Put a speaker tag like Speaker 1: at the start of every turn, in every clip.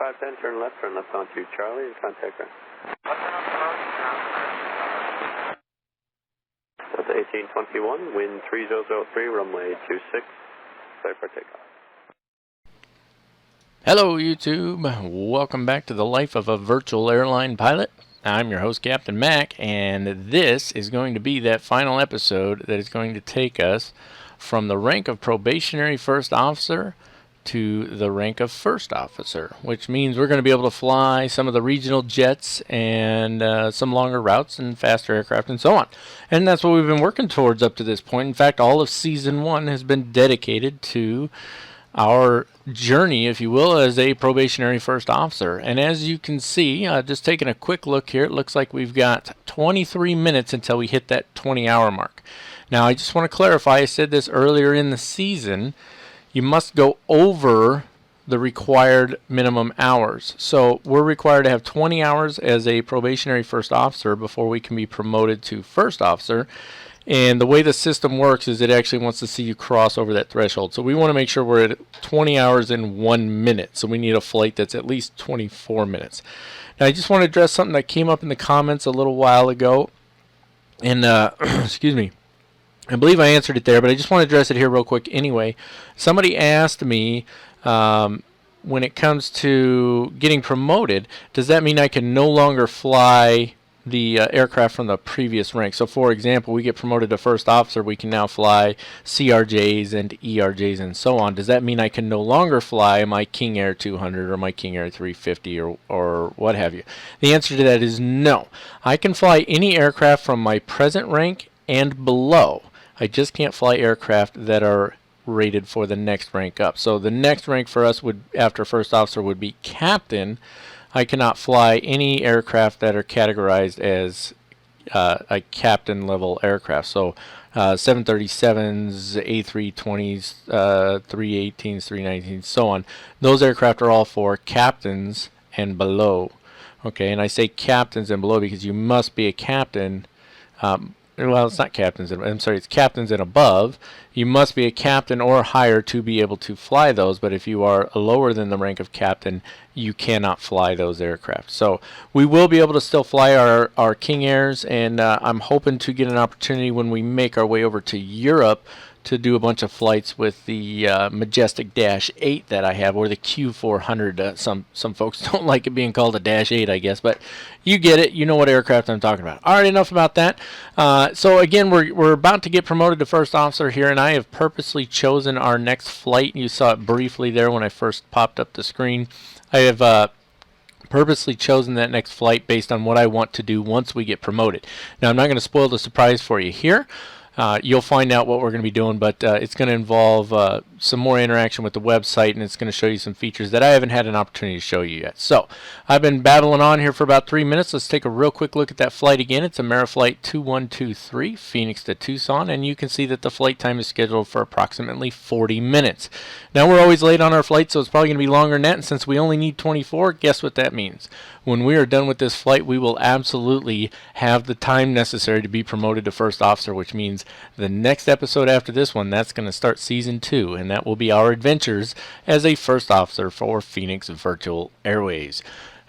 Speaker 1: 510, turn left onto Charlie and contact ground. Delta 1821, wind 3003, runway 26, clear for takeoff.
Speaker 2: Hello YouTube, welcome back to the life of a virtual airline pilot. I'm your host Captain Mac, and this is going to be that final episode that is going to take us from the rank of Probationary First Officer to the rank of First Officer, which means we're going to be able to fly some of the regional jets and some longer routes and faster aircraft and so on. And that's what we've been working towards up to this point. In fact, all of Season 1 has been dedicated to our journey, if you will, as a Probationary First Officer. And as you can see, just taking a quick look here, it looks like we've got 23 minutes until we hit that 20-hour mark. Now, I just want to clarify, I said this earlier in the season, you must go over the required minimum hours. So we're required to have 20 hours as a Probationary First Officer before we can be promoted to First Officer. And the way the system works is it actually wants to see you cross over that threshold. So we want to make sure we're at 20 hours in 1 minute. So we need a flight that's at least 24 minutes. Now I just want to address something that came up in the comments a little while ago. And, excuse me, I believe I answered it there, but I just want to address it here real quick anyway. Somebody asked me, when it comes to getting promoted, does that mean I can no longer fly the aircraft from the previous rank? So for example, we get promoted to First Officer, we can now fly CRJs and ERJs and so on. Does that mean I can no longer fly my King Air 200 or my King Air 350 or what have you? The answer to that is no. I can fly any aircraft from my present rank and below. I just can't fly aircraft that are rated for the next rank up. So the next rank for us would, after First Officer, would be Captain. I cannot fly any aircraft that are categorized as a captain level aircraft. So 737s, A320s, 318s, 319s, so on. Those aircraft are all for captains and below. Okay, and I say captains and below because you must be a captain. Well, it's not captains. I'm sorry, it's captains and above. You must be a captain or higher to be able to fly those. But if you are lower than the rank of captain, you cannot fly those aircraft. So we will be able to still fly our King Airs, and I'm hoping to get an opportunity when we make our way over to Europe to do a bunch of flights with the Majestic Dash 8 that I have, or the Q400. Some folks don't like it being called a Dash 8, I guess, but you get it. You know what aircraft I'm talking about. All right, enough about that. So again, we're about to get promoted to First Officer here, and I have purposely chosen our next flight. You saw it briefly there when I first popped up the screen. I have purposely chosen that next flight based on what I want to do once we get promoted. Now, I'm not going to spoil the surprise for you here. You'll find out what we're going to be doing, but it's going to involve some more interaction with the website, and it's going to show you some features that I haven't had an opportunity to show you yet. So I've been babbling on here for about 3 minutes. Let's take a real quick look at that flight again. It's Ameriflight 2123, Phoenix to Tucson, and you can see that the flight time is scheduled for approximately 40 minutes. Now, we're always late on our flight, so it's probably going to be longer than that, and since we only need 24, guess what that means? When we are done with this flight, we will absolutely have the time necessary to be promoted to First Officer, which means the next episode after this one, that's going to start Season 2, and that will be our adventures as a First Officer for Phoenix Virtual Airways.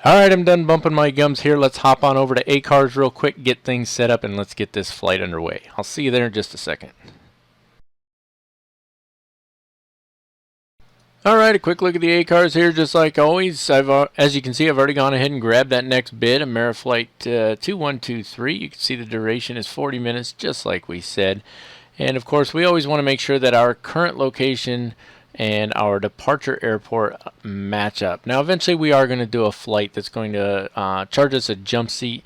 Speaker 2: Alright, I'm done bumping my gums here. Let's hop on over to ACARS real quick, get things set up, and let's get this flight underway. I'll see you there in just a second. Alright, a quick look at the ACARS here, just like always. As you can see, I've already gone ahead and grabbed that next bid, Ameriflight 2123. You can see the duration is 40 minutes, just like we said. And of course, we always want to make sure that our current location and our departure airport match up. Now, eventually we are going to do a flight that's going to charge us a jump seat.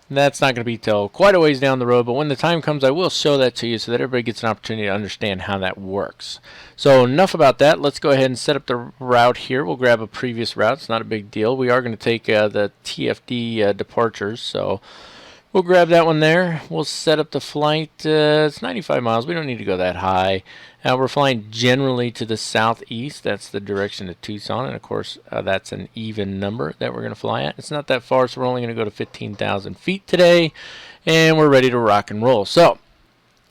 Speaker 2: That's not going to be till quite a ways down the road, but when the time comes, I will show that to you so that everybody gets an opportunity to understand how that works. So enough about that. Let's go ahead and set up the route here. We'll grab a previous route. It's not a big deal. We are going to take the TFD departures, so we'll grab that one there. We'll set up the flight. It's 95 miles. We don't need to go that high. We're flying generally to the southeast. That's the direction of Tucson, and of course that's an even number that we're going to fly at. It's not that far, so we're only going to go to 15,000 feet today, and we're ready to rock and roll. So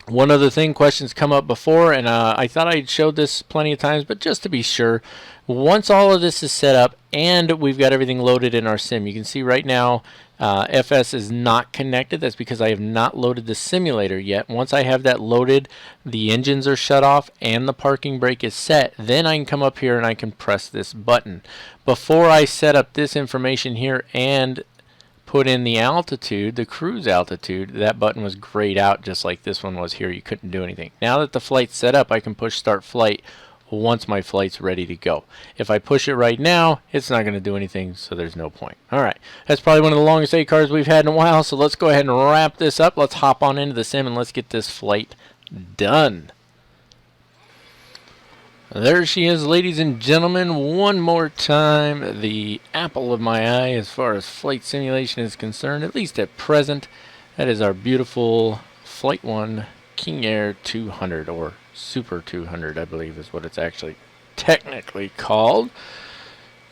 Speaker 2: One other thing, questions come up before, and I thought I'd showed this plenty of times, but just to be sure, once all of this is set up and we've got everything loaded in our sim, you can see right now FS is not connected. That's because I have not loaded the simulator yet. Once I have that loaded, the engines are shut off and the parking brake is set, then I can come up here and I can press this button. Before I set up this information here and put in the altitude, the cruise altitude, that button was grayed out just like this one was here. You couldn't do anything. Now that the flight's set up, I can push start flight once my flight's ready to go. If I push it right now, it's not going to do anything, so there's no point. Alright, that's probably one of the longest ACARS we've had in a while, so let's go ahead and wrap this up. Let's hop on into the sim and let's get this flight done. There she is, ladies and gentlemen, one more time. The apple of my eye as far as flight simulation is concerned, at least at present. That is our beautiful Flight 1 King Air 200, or Super 200, I believe is what it's actually technically called.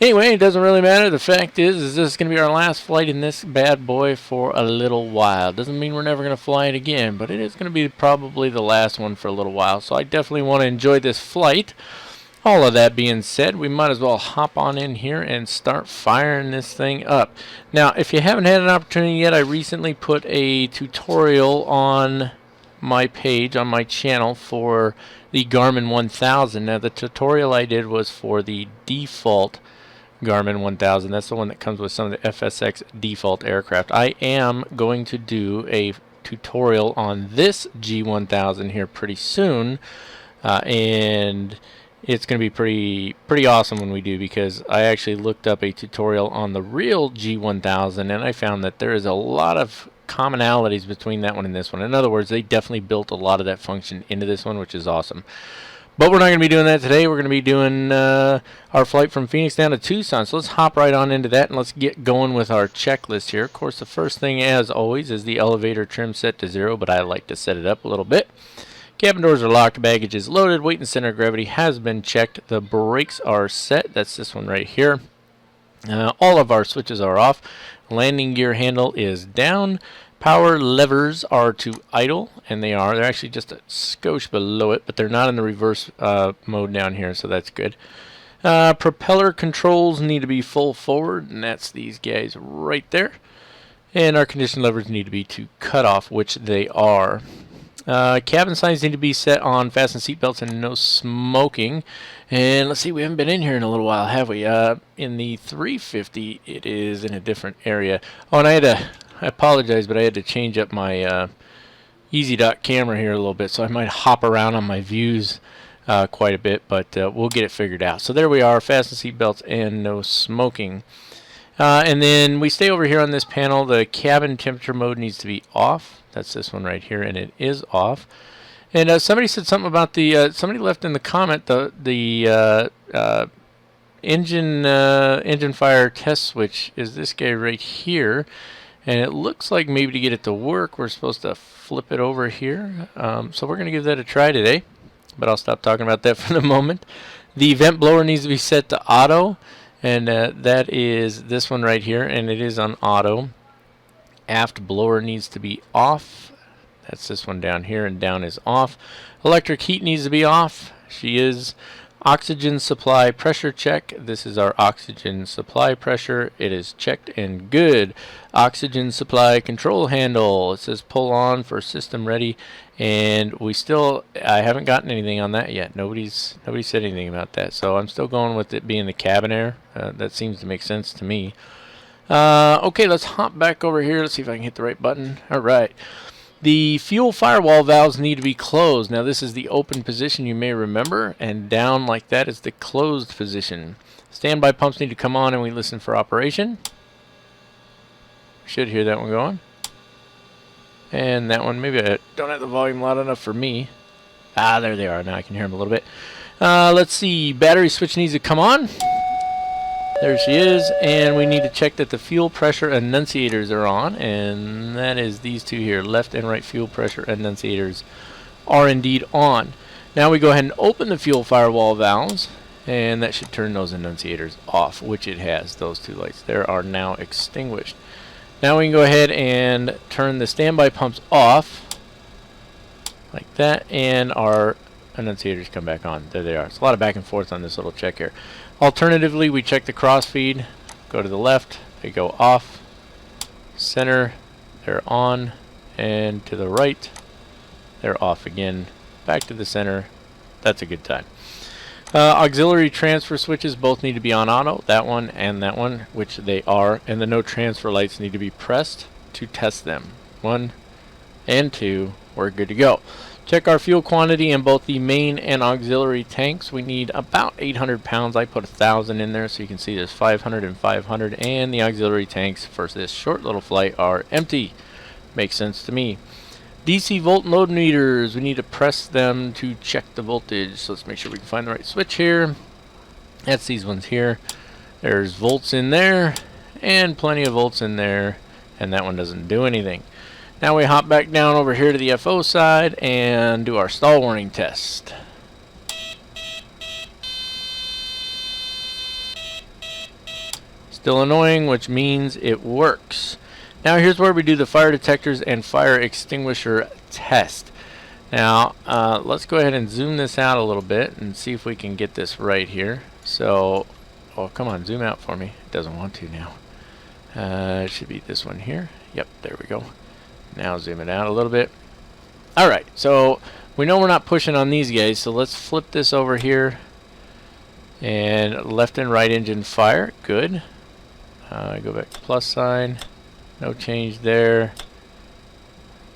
Speaker 2: Anyway, it doesn't really matter. The fact is this is going to be our last flight in this bad boy for a little while. Doesn't mean we're never going to fly it again, but it is going to be probably the last one for a little while. So I definitely want to enjoy this flight. All of that being said, we might as well hop on in here and start firing this thing up. Now, if you haven't had an opportunity yet, I recently put a tutorial on my page, on my channel, for the Garmin 1000. Now, the tutorial I did was for the default Garmin 1000. That's the one that comes with some of the FSX default aircraft. I am going to do a tutorial on this G1000 here pretty soon, and it's going to be pretty awesome when we do, because I actually looked up a tutorial on the real G1000 and I found that there is a lot of commonalities between that one and this one. In other words, they definitely built a lot of that function into this one, which is awesome. But we're not going to be doing that today. We're going to be doing our flight from Phoenix down to Tucson. So let's hop right on into that and let's get going with our checklist here. Of course, the first thing, as always, is the elevator trim set to 0, but I like to set it up a little bit. Cabin doors are locked, baggage is loaded, weight and center of gravity has been checked, the brakes are set, that's this one right here. All of our switches are off, landing gear handle is down, power levers are to idle, and they're actually just a skosh below it, but they're not in the reverse mode down here, so that's good. Propeller controls need to be full forward, and that's these guys right there. And our condition levers need to be to cut off, which they are. Cabin signs need to be set on fasten seatbelts and no smoking. And let's see, we haven't been in here in a little while, have we? In the 350, it is in a different area. Oh, and I apologize, but I had to change up my EasyDock camera here a little bit, so I might hop around on my views quite a bit, but we'll get it figured out. So there we are, fasten seatbelts and no smoking. And then we stay over here on this panel. The cabin temperature mode needs to be off. That's this one right here, and it is off. And somebody said something about the somebody left in the comment the engine fire test switch is this guy right here, and it looks like maybe to get it to work we're supposed to flip it over here. So we're going to give that a try today, but I'll stop talking about that for the moment. The vent blower needs to be set to auto, and that is this one right here, and it is on auto. Aft blower needs to be off. That's this one down here, and down is off. Electric heat needs to be off. She is. Oxygen supply pressure check. This is our oxygen supply pressure. It is checked and good. Oxygen supply control handle. It says pull on for system ready, and I haven't gotten anything on that yet. Nobody said anything about that, so I'm still going with it being the cabin air. That seems to make sense to me. Okay, let's hop back over here. Let's see if I can hit the right button. Alright. The fuel firewall valves need to be closed. Now this is the open position, you may remember, and down like that is the closed position. Standby pumps need to come on and we listen for operation. Should hear that one going. And that one, maybe I don't have the volume loud enough for me. Ah, there they are. Now I can hear them a little bit. Let's see. Battery switch needs to come on. There she is, and we need to check that the fuel pressure annunciators are on, and that is these two here. Left and right fuel pressure annunciators are indeed on. Now we go ahead and open the fuel firewall valves, and that should turn those annunciators off, which it has. Those two lights there are now extinguished. Now we can go ahead and turn the standby pumps off. like that, and our annunciators come back on. There they are. It's a lot of back and forth on this little check here. Alternatively, we check the crossfeed, go to the left, they go off, center, they're on, and to the right, they're off again, back to the center. That's a good time. Auxiliary transfer switches both need to be on auto, that one and that one, which they are, and the no transfer lights need to be pressed to test them. 1 and 2, we're good to go. Check our fuel quantity in both the main and auxiliary tanks. We need about 800 pounds. I put 1,000 in there so you can see there's 500 and 500, and the auxiliary tanks for this short little flight are empty. Makes sense to me. DC volt load meters, we need to press them to check the voltage. So let's make sure we can find the right switch here. That's these ones here. There's volts in there and plenty of volts in there, and that one doesn't do anything. Now we hop back down over here to the FO side and do our stall warning test. Still annoying, which means it works. Now here's where we do the fire detectors and fire extinguisher test. Now let's go ahead and zoom this out a little bit and see if we can get this right here. So, oh come on, zoom out for me. It doesn't want to now. It should be this one here. Yep, there we go. Now zoom it out a little bit. Alright, so we know we're not pushing on these guys, so let's flip this over here. And left and right engine fire, good. Go back to plus sign. No change there.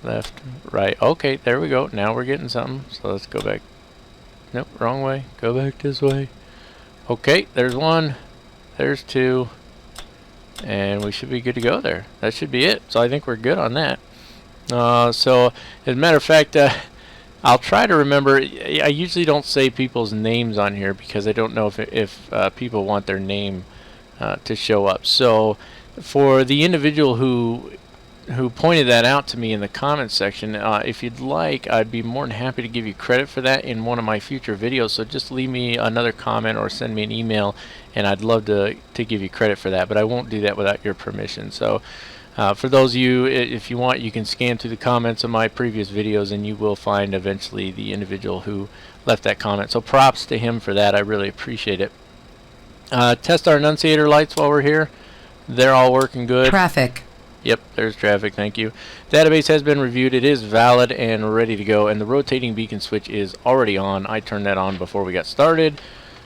Speaker 2: Left, right. Okay, there we go. Now we're getting something. So let's go back. Nope, wrong way. Go back this way. Okay, there's 1. There's 2. And we should be good to go there. That should be it. So I think we're good on that. So, as a matter of fact, I'll try to remember. I usually don't say people's names on here because I don't know if people want their name to show up. So, for the individual who pointed that out to me in the comments section, if you'd like, I'd be more than happy to give you credit for that in one of my future videos. So just leave me another comment or send me an email, and I'd love to give you credit for that. But I won't do that without your permission. So. For those of you, if you want, you can scan through the comments of my previous videos and you will find eventually the individual who left that comment. So props to him for that. I really appreciate it. Test our annunciator lights while we're here. They're all working good.
Speaker 3: Traffic.
Speaker 2: Yep, there's traffic. Thank you. Database has been reviewed. It is valid and ready to go. And the rotating beacon switch is already on. I turned that on before we got started,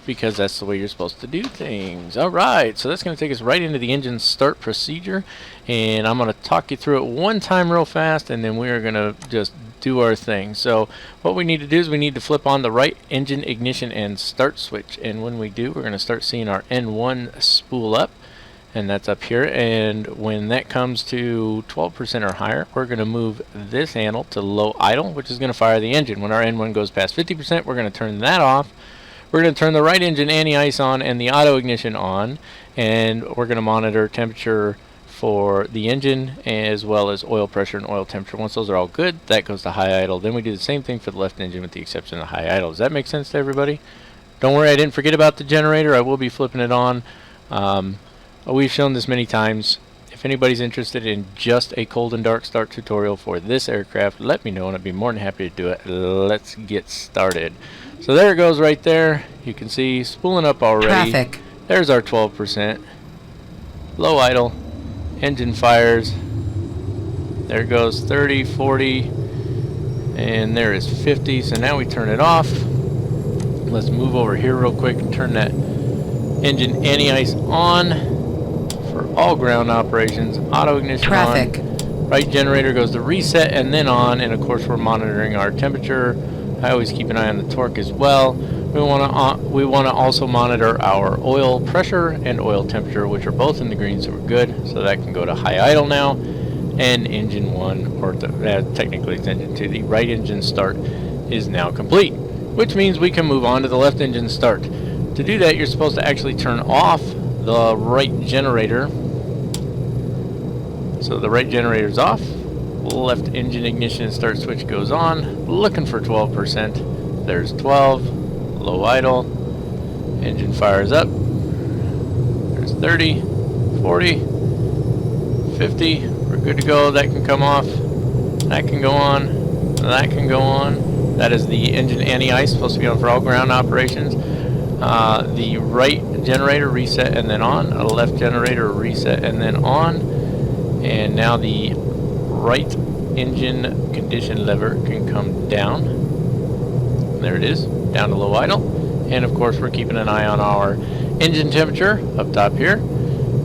Speaker 2: because that's the way you're supposed to do things. Alright, so that's going to take us right into the engine start procedure, and I'm going to talk you through it one time real fast, and then we're going to just do our thing. So what we need to do is we need to flip on the right engine ignition and start switch, and when we do, we're going to start seeing our N1 spool up, and that's up here. And when that comes to 12% or higher, we're going to move this handle to low idle, which is going to fire the engine. When our N1 goes past 50%, we're going to turn that off. We're going to turn the right engine anti-ice on and the auto ignition on, and we're going to monitor temperature for the engine as well as oil pressure and oil temperature. Once those are all good, that goes to high idle. Then we do the same thing for the left engine with the exception of high idle. Does that make sense to everybody? Don't worry, I didn't forget about the generator. I will be flipping it on. We've shown this many times. If anybody's interested in just a cold and dark start tutorial for this aircraft, let me know and I'd be more than happy to do it. Let's get started. So there it goes right there. You can see spooling up already.
Speaker 3: Traffic.
Speaker 2: There's our 12%. Low idle. Engine fires. There it goes 30, 40, and there is 50. So now we turn it off. Let's move over here real quick and turn that engine anti-ice on for all ground operations. Auto ignition
Speaker 3: Traffic.
Speaker 2: on. Right generator goes to reset and then on, and of course we're monitoring our temperature. I always keep an eye on the torque as well. We want to also monitor our oil pressure and oil temperature, which are both in the green, so we're good. So that can go to high idle now. And engine 1, or technically it's engine 2, the right engine start is now complete, which means we can move on to the left engine start. To do that, you're supposed to actually turn off the right generator. So the right generator is off. Left engine ignition and start switch goes on. Looking for 12%. There's 12. Low idle. Engine fires up. There's 30, 40, 50. We're good to go. That can come off. That can go on. that can go on. That is the engine anti-ice, supposed to be on for all ground operations. The right generator reset and then on. A left generator reset and then on. And now the right engine condition lever can come down. There it is, down to low idle. And of course we're keeping an eye on our engine temperature up top here,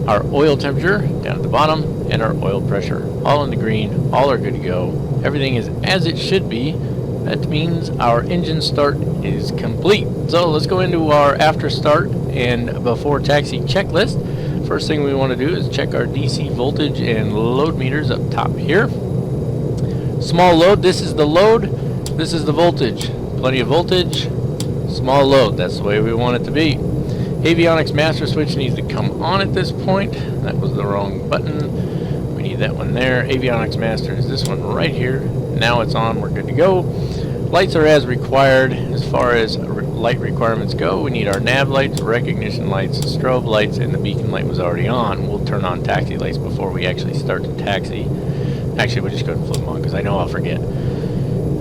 Speaker 2: our oil temperature down at the bottom, and our oil pressure. All in the green, all are good to go. Everything is as it should be. That means our engine start is complete. So let's go into our after start and before taxi checklist. First thing we want to do is check our DC voltage and load meters up top here. Small load, this is the load, this is the voltage. Plenty of voltage, small load, that's the way we want it to be. Avionics master switch needs to come on at this point. That was the wrong button. We need that one there. Avionics master is this one right here. Now it's on, we're good to go. Lights are as required. As far as light requirements go, we need our nav lights, recognition lights, strobe lights, and the beacon light was already on. We'll turn on taxi lights before we actually start the taxi. Actually, we'll just go ahead and flip them on because I know I'll forget.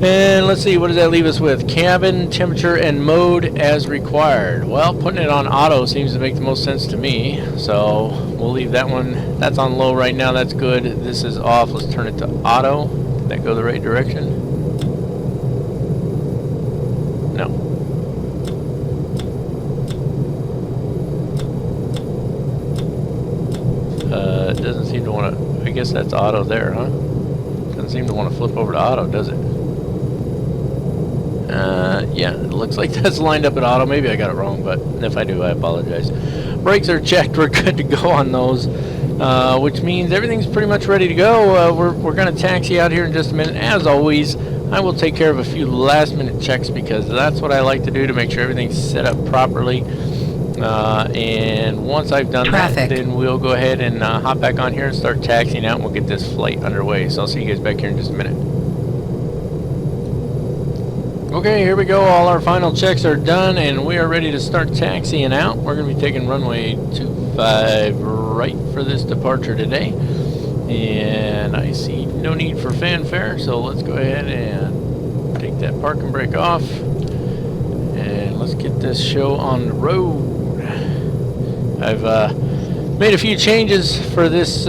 Speaker 2: And let's see, what does that leave us with? Cabin, temperature, and mode as required. Well, putting it on auto seems to make the most sense to me. So we'll leave that one. That's on low right now. That's good. This is off. Let's turn it to auto. Did that go the right direction? No. It doesn't seem to want to. I guess that's auto there, huh? Doesn't seem to want to flip over to auto, does it? Yeah, it looks like that's lined up at auto. Maybe I got it wrong, but if I do, I apologize. Brakes are checked. We're good to go on those, which means everything's pretty much ready to go. We're going to taxi out here in just a minute. As always, I will take care of a few last-minute checks because that's what I like to do to make sure everything's set up properly. And once I've done that, then we'll go ahead and hop back on here and start taxiing out, and we'll get this flight underway. So I'll see you guys back here in just a minute. Okay, here we go. All our final checks are done, and we are ready to start taxiing out. We're going to be taking runway 25 right for this departure today. And I see no need for fanfare, so let's go ahead and take that parking brake off. And let's get this show on the road. I've made a few changes for this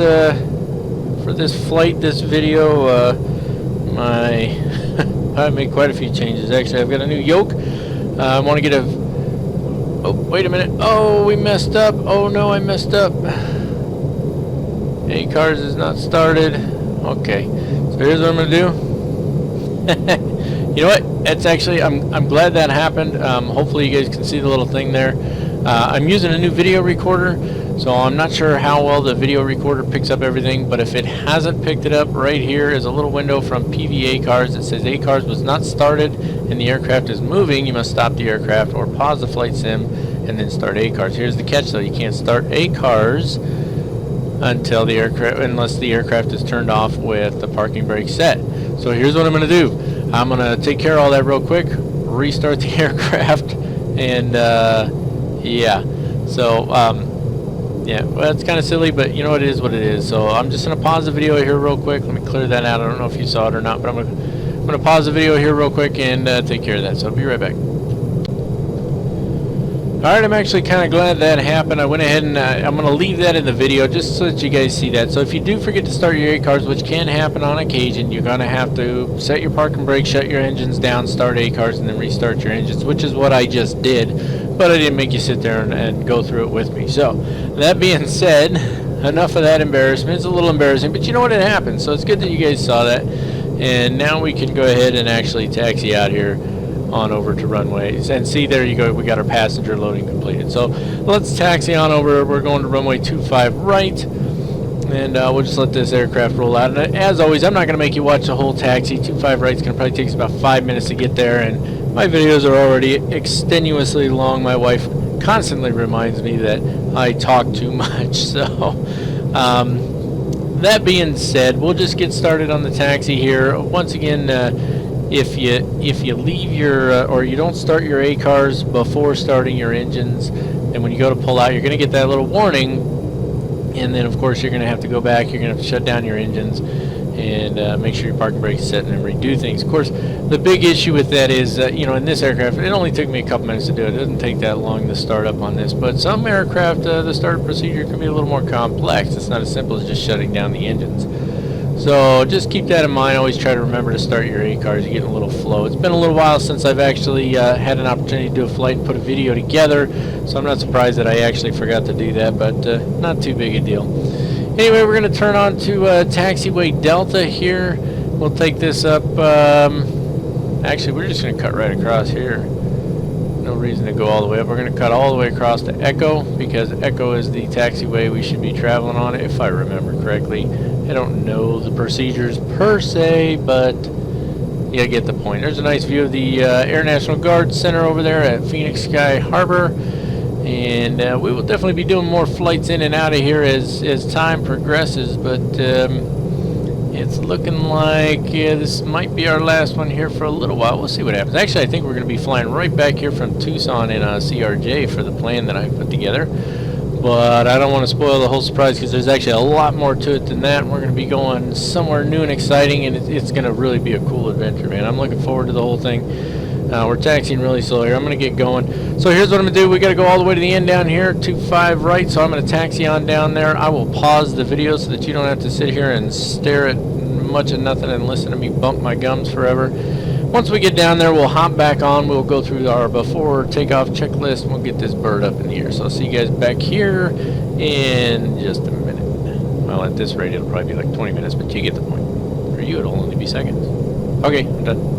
Speaker 2: flight, this video. I made quite a few changes actually. I've got a new yoke. I want to get a. Oh, wait a minute. Oh, we messed up. Oh no, I messed up. ACARS is not started. Okay, so here's what I'm gonna do. You know what? That's actually I'm glad that happened. Hopefully you guys can see the little thing there. I'm using a new video recorder, so I'm not sure how well the video recorder picks up everything, but if it hasn't picked it up, right here is a little window from PV ACARS that says ACARS was not started and the aircraft is moving. You must stop the aircraft or pause the flight sim and then start ACARS. Here's the catch though, you can't start ACARS until the aircraft, unless the aircraft is turned off with the parking brake set. So here's what I'm going to do. I'm going to take care of all that real quick, restart the aircraft, and yeah. So yeah, well, it's kind of silly, but you know, it is what it is. So I'm just going to pause the video here real quick. Let me clear that out. I don't know if you saw it or not, but I'm going to pause the video here real quick and take care of that. So I'll be right back. Alright, I'm actually kind of glad that happened. I went ahead and I'm going to leave that in the video just so that you guys see that. So if you do forget to start your ACARS, which can happen on occasion, you're going to have to set your parking brake, shut your engines down, start ACARS, and then restart your engines, which is what I just did. But I didn't make you sit there and go through it with me. So that being said, enough of that embarrassment. It's a little embarrassing, but you know what, it happens. So it's good that you guys saw that. And now we can go ahead and actually taxi out here on over to runways, and see, there you go, we got our passenger loading completed. So let's taxi on over. We're going to runway 25 right, and we'll just let this aircraft roll out. And as always, I'm not going to make you watch the whole taxi. 25 right is going to probably take us about 5 minutes to get there, and my videos are already extenuously long. My wife constantly reminds me that I talk too much. So that being said, we'll just get started on the taxi here. Once again, if you leave your or you don't start your ACARS before starting your engines, and when you go to pull out, you're going to get that little warning, and then of course you're going to have to go back. You're going to have to shut down your engines, and make sure your parking brake is set and then redo things. Of course, the big issue with that is, you know, in this aircraft, it only took me a couple minutes to do it. It doesn't take that long to start up on this, but some aircraft, the start procedure can be a little more complex. It's not as simple as just shutting down the engines. So just keep that in mind. Always try to remember to start your ACARS. You're getting a little flow. It's been a little while since I've actually had an opportunity to do a flight and put a video together, so I'm not surprised that I actually forgot to do that, but not too big a deal. Anyway, we're going to turn on to taxiway Delta here. We'll take this up. Actually, we're just going to cut right across here. No reason to go all the way up. We're going to cut all the way across to Echo, because Echo is the taxiway we should be traveling on, if I remember correctly. I don't know the procedures per se, but yeah, I get the point. There's a nice view of the Air National Guard Center over there at Phoenix Sky Harbor, and we will definitely be doing more flights in and out of here as time progresses, but it's looking like this might be our last one here for a little while. We'll see what happens. Actually, I think we're going to be flying right back here from Tucson in CRJ for the plan that I put together. But I don't want to spoil the whole surprise, because there's actually a lot more to it than that. We're going to be going somewhere new and exciting, and it's going to really be a cool adventure, man. I'm looking forward to the whole thing. We're taxiing really slow here. I'm going to get going. So here's what I'm going to do. We got to go all the way to the end down here, 25 right. So I'm going to taxi on down there. I will pause the video so that you don't have to sit here and stare at much of nothing and listen to me bump my gums forever. Once we get down there, we'll hop back on. We'll go through our before takeoff checklist, and we'll get this bird up in the air. So I'll see you guys back here in just a minute. Well, at this rate, it'll probably be like 20 minutes, but you get the point. For you, it'll only be seconds. Okay, I'm done.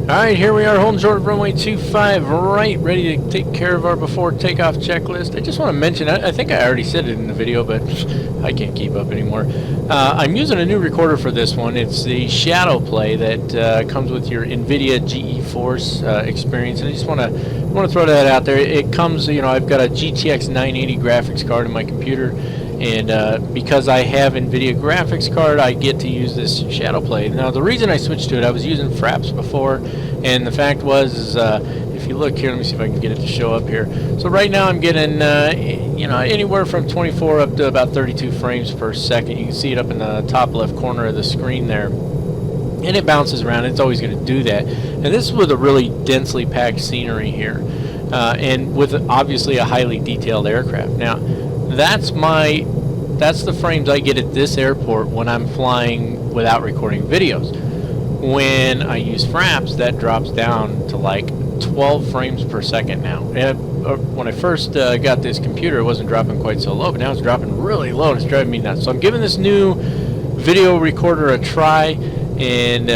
Speaker 2: Alright, here we are holding short of runway 25 right, ready to take care of our before takeoff checklist. I just want to mention, I think I already said it in the video, but I can't keep up anymore. I'm using a new recorder for this one. It's the Shadow Play that comes with your NVIDIA GeForce experience, and I just want to throw that out there. It comes, you know, I've got a GTX 980 graphics card in my computer, and because I have NVIDIA graphics card, I get to use this Shadow Play. Now, the reason I switched to it, I was using Fraps before, and the fact was, if you look here, let me see if I can get it to show up here. So right now I'm getting, you know, anywhere from 24 up to about 32 frames per second. You can see it up in the top left corner of the screen there. And it bounces around. It's always going to do that. And this is with a really densely packed scenery here, and with obviously a highly detailed aircraft. Now, that's the frames I get at this airport when I'm flying without recording videos. When I use Fraps, that drops down to like 12 frames per second now. And when I first got this computer, it wasn't dropping quite so low, but now it's dropping really low, and it's driving me nuts. So I'm giving this new video recorder a try, and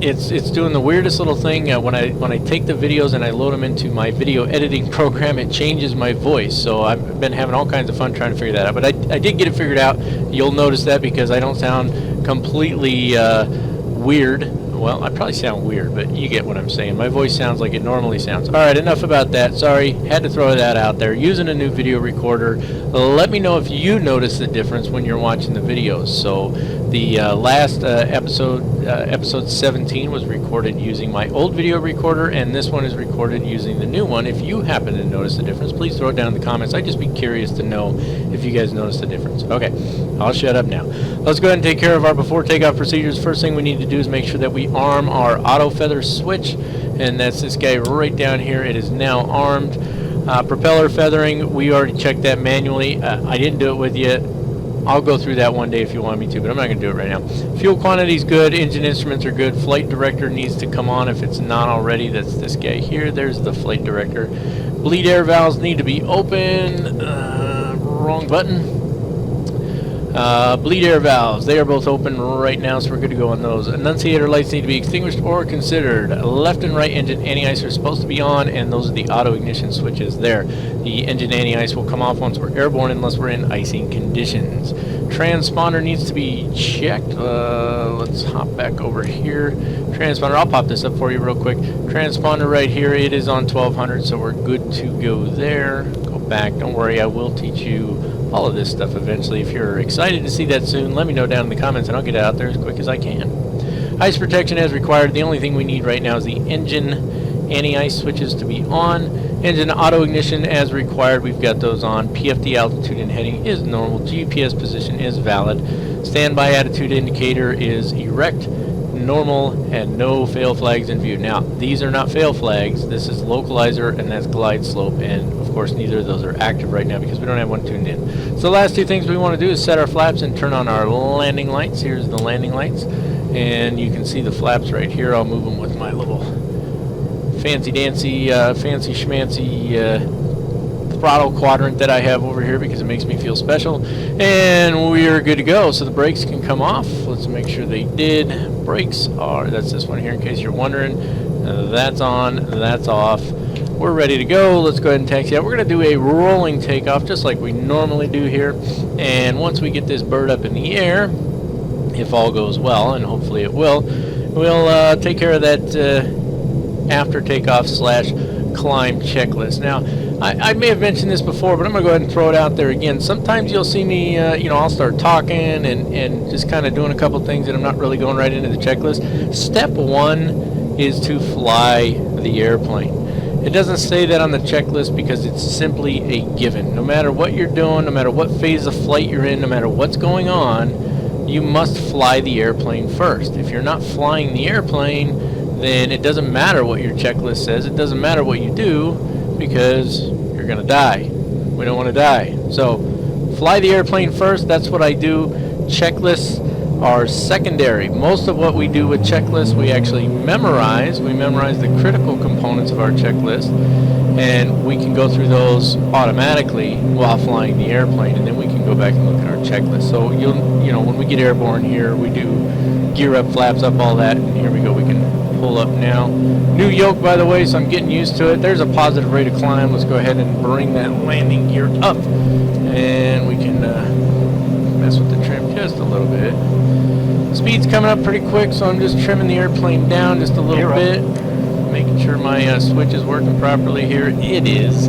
Speaker 2: it's doing the weirdest little thing. When I take the videos and I load them into my video editing program, it changes my voice. So I've been having all kinds of fun trying to figure that out. But I did get it figured out. You'll notice that, because I don't sound completely weird. Well, I probably sound weird, but you get what I'm saying. My voice sounds like it normally sounds. Alright, enough about that. Sorry, had to throw that out there. Using a new video recorder. Let me know if you notice the difference when you're watching the videos. So the last episode 17 was recorded using my old video recorder, and this one is recorded using the new one. If you happen to notice the difference, please throw it down in the comments. I'd just be curious to know if you guys notice the difference. Okay, I'll shut up now. Let's go ahead and take care of our before takeoff procedures. First thing we need to do is make sure that we arm our auto feather switch, and that's this guy right down here. It is now armed. Propeller feathering, we already checked that manually. I didn't do it with you. I'll go through that one day if you want me to, but I'm not going to do it right now. Fuel quantity is good. Engine instruments are good. Flight director needs to come on if it's not already. That's this guy here. There's the flight director. Bleed air valves need to be open. Wrong button. Bleed air valves, they are both open right now, so we're good to go on those. Annunciator lights need to be extinguished or considered. Left and right engine anti-ice are supposed to be on, and those are the auto ignition switches there. The engine anti-ice will come off once we're airborne unless we're in icing conditions. Transponder needs to be checked. Let's hop back over here. Transponder, I'll pop this up for you real quick. Transponder right here, it is on 1200, so we're good to go there. Go back, don't worry, I will teach you all of this stuff eventually. If you're excited to see that soon, let me know down in the comments and I'll get it out there as quick as I can. Ice protection as required. The only thing we need right now is the engine anti-ice switches to be on, Engine auto ignition as required, we've got those on. PFD altitude and heading is normal. GPS position is valid. Standby attitude indicator is erect, normal, and no fail flags in view. Now, these are not fail flags. This is localizer and that's glide slope, and of course neither of those are active right now because we don't have one tuned in. So the last two things we want to do is set our flaps and turn on our landing lights. Here's the landing lights, and you can see the flaps right here. I'll move them with my little fancy dancy, fancy schmancy throttle quadrant that I have over here because it makes me feel special. And we're good to go. So the brakes can come off. Let's make sure they did. Brakes are, that's this one here in case you're wondering. That's on, that's off. We're ready to go. Let's go ahead and taxi out. We're going to do a rolling takeoff just like we normally do here. And once we get this bird up in the air, if all goes well, and hopefully it will, we'll take care of that after takeoff / climb checklist. Now, I may have mentioned this before, but I'm going to go ahead and throw it out there again. Sometimes you'll see me, I'll start talking and just kind of doing a couple things, and I'm not really going right into the checklist. Step one is to fly the airplane. It doesn't say that on the checklist because it's simply a given. No matter what you're doing, no matter what phase of flight you're in, no matter what's going on, you must fly the airplane first. If you're not flying the airplane, then it doesn't matter what your checklist says. It doesn't matter what you do because you're going to die. We don't want to die. So fly the airplane first. That's what I do. Checklists are secondary. Most of what we do with checklists we actually memorize. We memorize the critical components of our checklist, and we can go through those automatically while flying the airplane, and then we can go back and look at our checklist. So when we get airborne here, we do gear up, flaps up, all that, and here we go. We can pull up now. New yoke, by the way, so I'm getting used to it. There's a positive rate of climb. Let's go ahead and bring that landing gear up, and we can mess with the trim just a little bit. Speed's coming up pretty quick, so I'm just trimming the airplane down just a little bit, making sure my switch is working properly here. It is.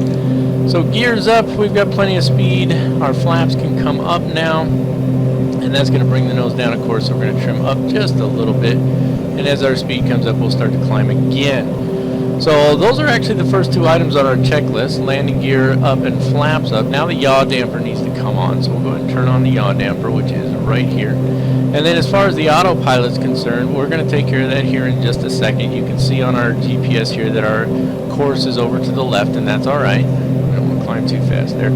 Speaker 2: So gears up, we've got plenty of speed. Our flaps can come up now, and that's going to bring the nose down, of course, so we're going to trim up just a little bit. And as our speed comes up, we'll start to climb again. So those are actually the first two items on our checklist, landing gear up and flaps up. Now the yaw damper needs to come on, so we'll go ahead and turn on the yaw damper, which is right here. And then as far as the autopilot's concerned, we're going to take care of that here in just a second. You can see on our GPS here that our course is over to the left, and that's all right. I don't want to climb too fast there.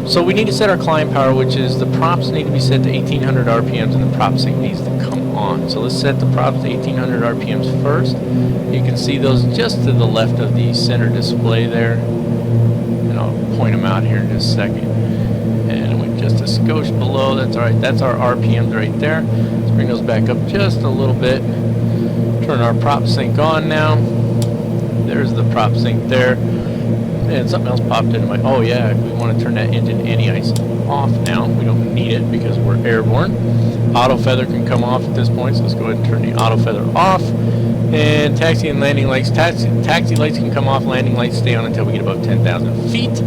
Speaker 2: So we need to set our climb power, which is the props need to be set to 1800 RPMs, and the prop sync needs to come on. So let's set the props to 1800 RPMs first. You can see those just to the left of the center display there, and I'll point them out here in just a second. And we're just a skosh below. That's all right. That's our RPMs right there. Let's bring those back up just a little bit. Turn our prop sync on now. There's the prop sync there. And something else popped into my, oh yeah, we want to turn that engine anti-ice off now. We don't need it because we're airborne. Auto feather can come off at this point, so let's go ahead and turn the auto feather off. And taxi and landing lights. Taxi lights can come off, landing lights stay on until we get above 10,000 feet.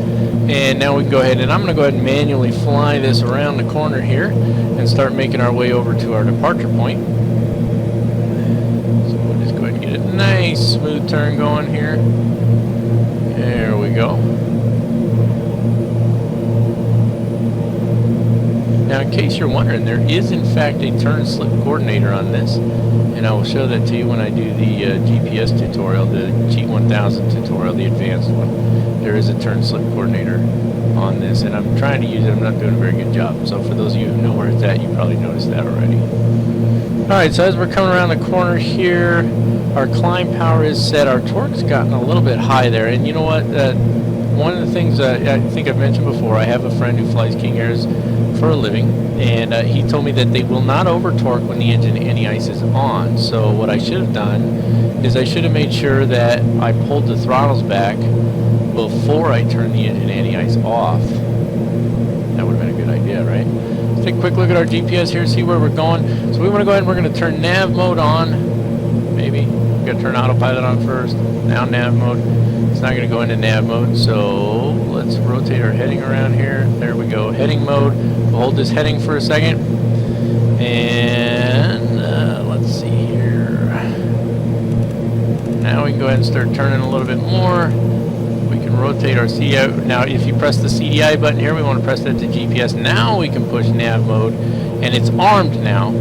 Speaker 2: And now we can go ahead, and I'm going to go ahead and manually fly this around the corner here and start making our way over to our departure point. So we'll just go ahead and get a nice smooth turn going here. There we go. Now, in case you're wondering, there is in fact a turn slip coordinator on this, and I will show that to you when I do the GPS tutorial, the G1000 tutorial, the advanced one. There is a turn slip coordinator on this, and I'm trying to use it. I'm not doing a very good job. So for those of you who know where it's at, you probably noticed that already. Alright, so as we're coming around the corner here, our climb power is set. Our torque's gotten a little bit high there, and you know what? One of the things I think I've mentioned before, I have a friend who flies King Airs for a living, and he told me that they will not over torque when the engine anti-ice is on. So what I should have done is I should have made sure that I pulled the throttles back before I turned the engine anti-ice off. That would have been a good idea, right? Let's take a quick look at our GPS here, see where we're going. So we want to go ahead and we're going to turn nav mode on. Maybe we've got to turn autopilot on first. Now nav mode. It's not going to go into nav mode, so let's rotate our heading around here. There we go, heading mode. We'll hold this heading for a second, and let's see here. Now we can go ahead and start turning a little bit more. We and rotate our CDI. Now, if you press the CDI button here, we want to press that to GPS. Now we can push nav mode, and it's armed now.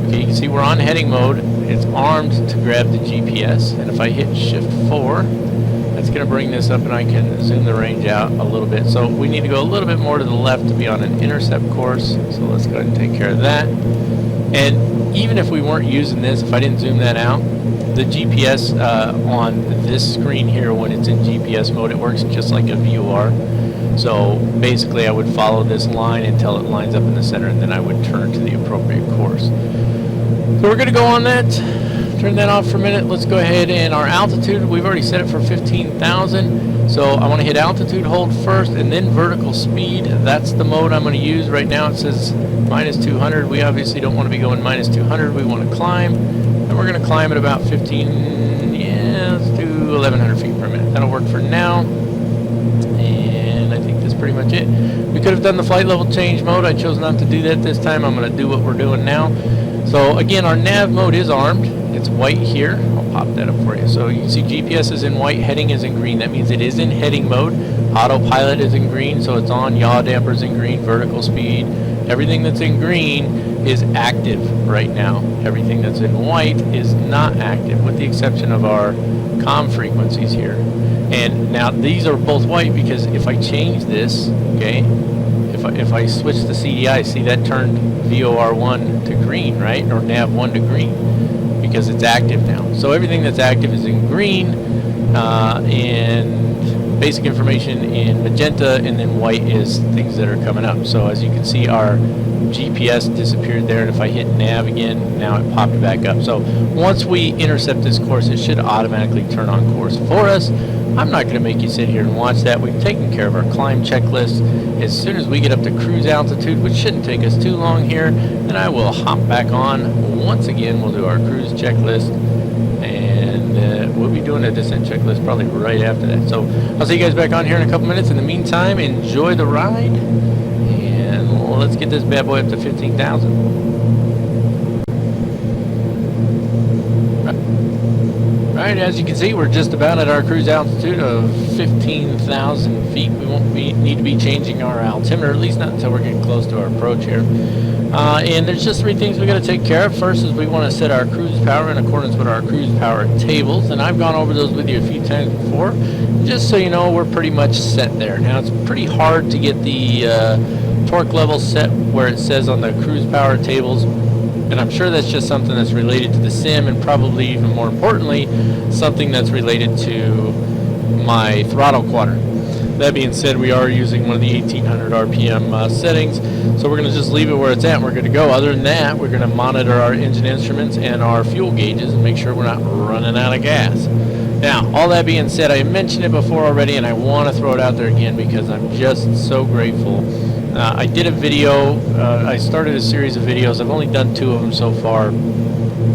Speaker 2: Okay, you can see we're on heading mode. It's armed to grab the GPS, and if I hit Shift 4, that's going to bring this up, and I can zoom the range out a little bit. So we need to go a little bit more to the left to be on an intercept course. So let's go ahead and take care of that. And even if we weren't using this, if I didn't zoom that out, the GPS on this screen here, when it's in GPS mode, it works just like a VOR. So basically I would follow this line until it lines up in the center, and then I would turn to the appropriate course. So we're going to go on that, turn that off for a minute. Let's go ahead, and our altitude, we've already set it for 15,000. So I want to hit altitude hold first, and then vertical speed. That's the mode I'm going to use. Right now it says minus 200. We obviously don't want to be going minus 200. We want to climb, and we're going to climb at about 15, yeah, let's do 1,100 feet per minute. That'll work for now. And I think that's pretty much it. We could have done the flight level change mode. I chose not to do that this time. I'm going to do what we're doing now. So again, our nav mode is armed. It's white here. I'll pop that up for you. So you can see GPS is in white, heading is in green. That means it is in heading mode. Autopilot is in green, so it's on. Yaw dampers in green, vertical speed. Everything that's in green is active right now. Everything that's in white is not active, with the exception of our comm frequencies here. And now these are both white because if I change this, okay, if I switch the CDI, see that turned VOR1 to green, right? Or nav1 to green, because it's active now. So everything that's active is in green, and basic information in magenta, and then white is things that are coming up. So as you can see, our GPS disappeared there, and if I hit nav again, now it popped back up. So once we intercept this course, it should automatically turn on course for us. I'm not going to make you sit here and watch that. We've taken care of our climb checklist. As soon as we get up to cruise altitude, which shouldn't take us too long here, then I will hop back on. Once again, we'll do our cruise checklist, and we'll be doing a descent checklist probably right after that. So I'll see you guys back on here in a couple minutes. In the meantime, enjoy the ride, and let's get this bad boy up to 15,000. Alright, as you can see, we're just about at our cruise altitude of 15,000 feet. We won't need to be changing our altimeter, at least not until we're getting close to our approach here. And there's just three things we got to take care of. First is we want to set our cruise power in accordance with our cruise power tables, and I've gone over those with you a few times before. Just so you know, we're pretty much set there. Now, it's pretty hard to get the torque level set where it says on the cruise power tables. And I'm sure that's just something that's related to the sim, and probably even more importantly, something that's related to my throttle quadrant. That being said, we are using one of the 1800 RPM settings, so we're going to just leave it where it's at, and we're going to go. Other than that, we're going to monitor our engine instruments and our fuel gauges and make sure we're not running out of gas. Now, all that being said, I mentioned it before already, and I want to throw it out there again because I'm just so grateful. I did a video, I started a series of videos, I've only done 2 of them so far,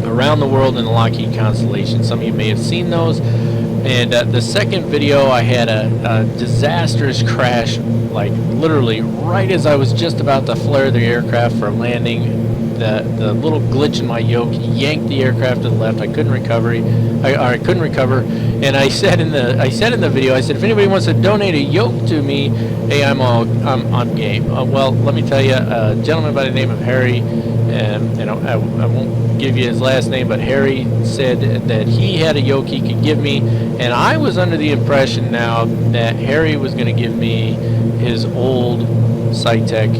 Speaker 2: around the world in the Lockheed Constellation. Some of you may have seen those. And the second video, I had a disastrous crash, like literally right as I was just about to flare the aircraft for landing. The little glitch in my yoke yanked the aircraft to the left. I couldn't recover. And I said in the video, I said, if anybody wants to donate a yoke to me, hey, I'm game. Well, let me tell you, a gentleman by the name of Harry, and I won't give you his last name, but Harry said that he had a yoke he could give me, and I was under the impression now that Harry was going to give me his old Cytec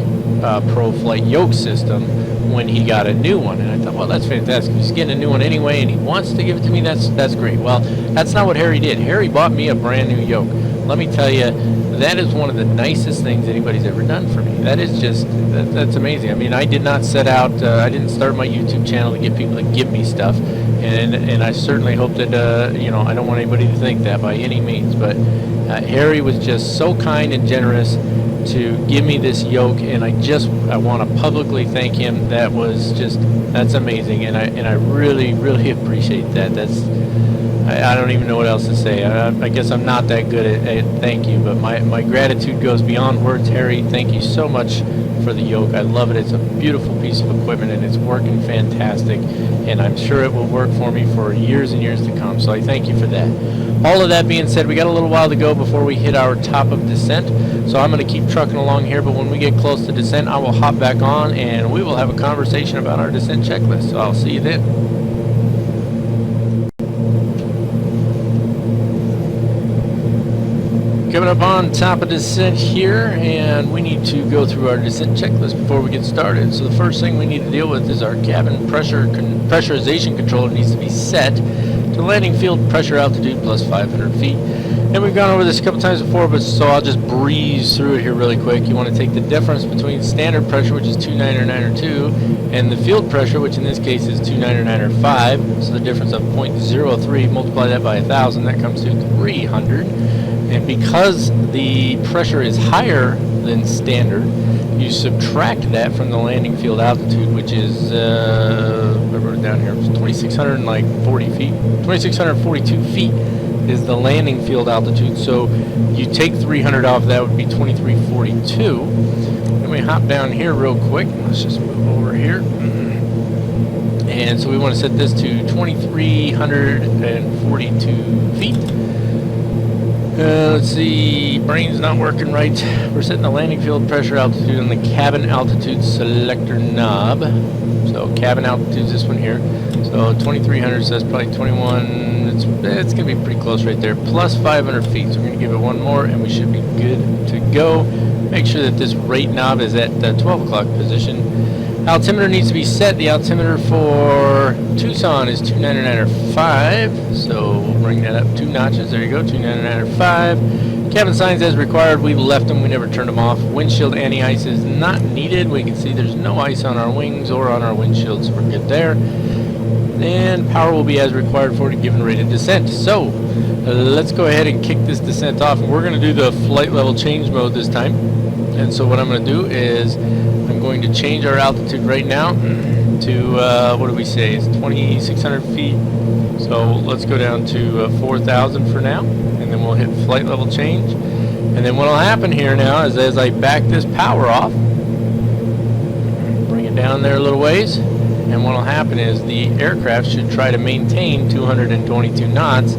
Speaker 2: Pro Flight yoke system when he got a new one. And I thought, well, that's fantastic. He's getting a new one anyway, and he wants to give it to me. That's great. Well, that's not what Harry did. Harry bought me a brand new yoke. Let me tell you, that is one of the nicest things anybody's ever done for me. That is just, that's amazing. I mean, I did not set out, I didn't start my YouTube channel to get people to give me stuff, and I certainly hope that, I don't want anybody to think that by any means, but Harry was just so kind and generous to give me this yoke, and I want to publicly thank him. That's amazing, and I really, really appreciate that. I don't even know what else to say. I guess I'm not that good at thank you, but my gratitude goes beyond words. Harry, thank you so much for the yoke. I love it. It's a beautiful piece of equipment, and it's working fantastic, and I'm sure it will work for me for years and years to come, so I thank you for that. All of that being said, we got a little while to go before we hit our top of descent, so I'm going to keep trucking along here, but when we get close to descent, I will hop back on, and we will have a conversation about our descent checklist, so I'll see you then. Coming up on top of descent here, and we need to go through our descent checklist before we get started. So the first thing we need to deal with is our cabin pressurization controller needs to be set to landing field pressure altitude plus 500 feet. And we've gone over this a couple times before, but so I'll just breeze through it here really quick. You want to take the difference between standard pressure, which is 29902, and the field pressure, which in this case is 29905. So the difference of 0.03, multiply that by 1,000, that comes to 300. And because the pressure is higher than standard, you subtract that from the landing field altitude, which is, I wrote it down here, it's 2,640 feet. 2,642 feet is the landing field altitude. So you take 300 off, that would be 2,342. Let me hop down here real quick. Let's just move over here. And so we want to set this to 2,342 feet. Let's see, brain's not working right. We're setting the landing field pressure altitude on the cabin altitude selector knob. So cabin altitude is this one here. So 2,300, so that's probably 21. It's going to be pretty close right there. Plus 500 feet. So we're going to give it one more, and we should be good to go. Make sure that this rate knob is at the 12 o'clock position. Altimeter needs to be set. The altimeter for Tucson is 29905, so we'll bring that up 2 notches. There you go, 29905. Cabin signs as required. We left them. We never turned them off. Windshield anti-ice is not needed. We can see there's no ice on our wings or on our windshield, so we're good there. And power will be as required for the given rate of descent. So let's go ahead and kick this descent off. We're going to do the flight level change mode this time. And so what I'm going to do is I'm going to change our altitude right now to, what do we say, it's 2,600 feet. So let's go down to 4,000 for now, and then we'll hit flight level change. And then what will happen here now is as I back this power off, bring it down there a little ways, and what will happen is the aircraft should try to maintain 222 knots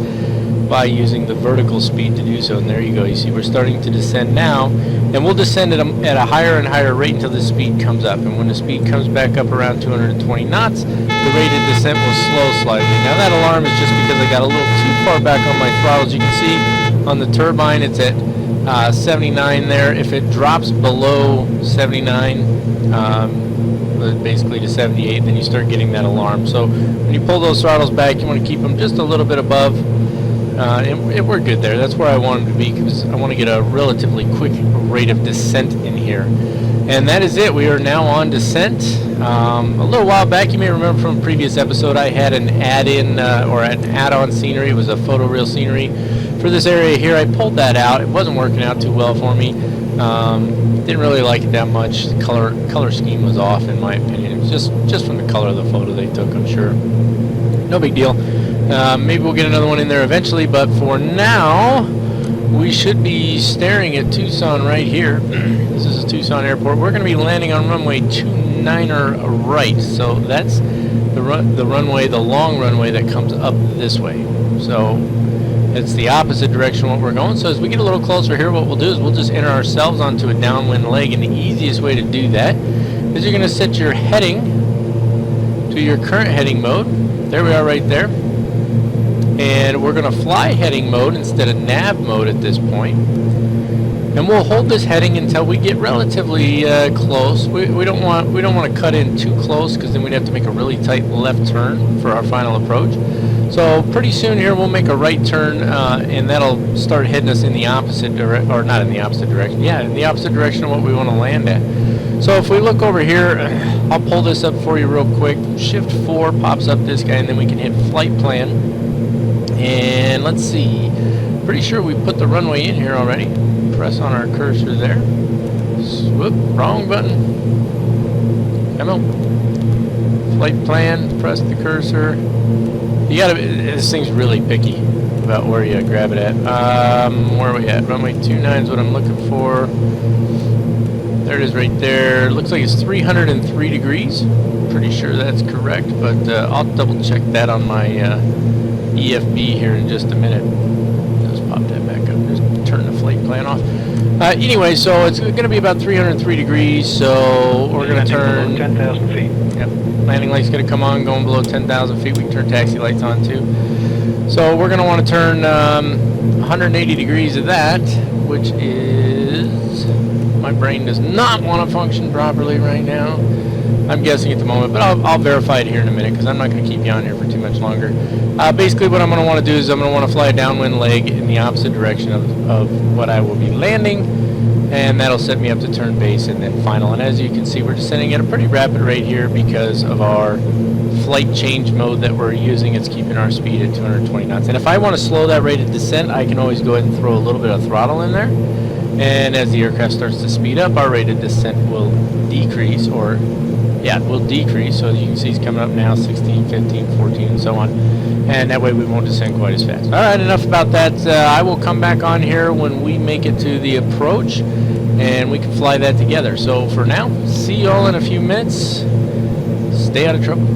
Speaker 2: by using the vertical speed to do so. And there you go, you see we're starting to descend now, and we'll descend at a higher and higher rate until the speed comes up, and when the speed comes back up around 220 knots, the rate of descent will slow slightly. Now that alarm is just because I got a little too far back on my throttles. You can see on the turbine it's at 79 there. If it drops below 79, basically to 78, then you start getting that alarm. So when you pull those throttles back, you want to keep them just a little bit above. And we're good there. That's where I want them to be, because I want to get a relatively quick rate of descent in here. And that is it. We are now on descent. A little while back, you may remember from a previous episode, I had an add-in or an add-on scenery. It was a photoreal scenery for this area here. I pulled that out. It wasn't working out too well for me. Didn't really like it that much. The color scheme was off, in my opinion. It was just from the color of the photo they took, I'm sure. No big deal. Maybe we'll get another one in there eventually, but for now, we should be staring at Tucson right here. This is a Tucson airport. We're going to be landing on runway 29er right, so that's the runway, the long runway that comes up this way. So it's the opposite direction what we're going. So as we get a little closer here, what we'll do is we'll just enter ourselves onto a downwind leg, and the easiest way to do that is you're going to set your heading to your current heading mode. There we are right there. And we're going to fly heading mode instead of nav mode at this point. And we'll hold this heading until we get relatively close. We don't want to cut in too close, because then we'd have to make a really tight left turn for our final approach. So pretty soon here we'll make a right turn, and that'll start heading us in the opposite direction, or not in the opposite direction. Yeah, in the opposite direction of what we want to land at. So if we look over here, I'll pull this up for you real quick. Shift 4 pops up this guy, and then we can hit flight plan. And let's see, pretty sure we put the runway in here already. Press on our cursor there. Whoop, wrong button. Come on. Flight plan, press the cursor. You gotta, this thing's really picky about where you grab it at. Where are we at? Runway 29 is what I'm looking for. There it is right there. Looks like it's 303 degrees. Pretty sure that's correct, but I'll double check that on my EFB here in just a minute. Just pop that back up. Just turn the flight plan off. Anyway, so it's going to be about 303 degrees, so we're going to turn...
Speaker 3: 10,000 feet.
Speaker 2: Yep. Landing light's going to come on, going below 10,000 feet. We can turn taxi lights on too. So we're going to want to turn 180 degrees of that, which is... My brain does not want to function properly right now. I'm guessing at the moment, but I'll verify it here in a minute because I'm not going to keep you on here for too much longer. Basically, what I'm going to want to do is I'm going to want to fly a downwind leg in the opposite direction of what I will be landing, and that'll set me up to turn base and then final. And as you can see, we're descending at a pretty rapid rate here because of our flight change mode that we're using. It's keeping our speed at 220 knots. And if I want to slow that rate of descent, I can always go ahead and throw a little bit of throttle in there. And as the aircraft starts to speed up, our rate of descent will decrease, or yeah, it will decrease. So you can see it's coming up now, 16, 15, 14, and so on. And that way we won't descend quite as fast. All right, enough about that. I will come back on here when we make it to the approach, and we can fly that together. So for now, see you all in a few minutes. Stay out of trouble.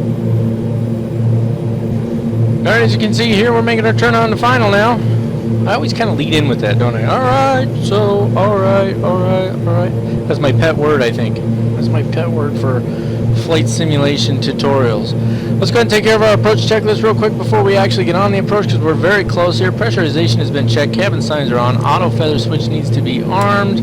Speaker 2: All right, as you can see here, we're making our turn on the final now. I always kind of lead in with that, don't I? Alright, so, alright. That's my pet word, I think. That's my pet word for flight simulation tutorials. Let's go ahead and take care of our approach checklist real quick before we actually get on the approach, because we're very close here. Pressurization has been checked. Cabin signs are on. Auto feather switch needs to be armed.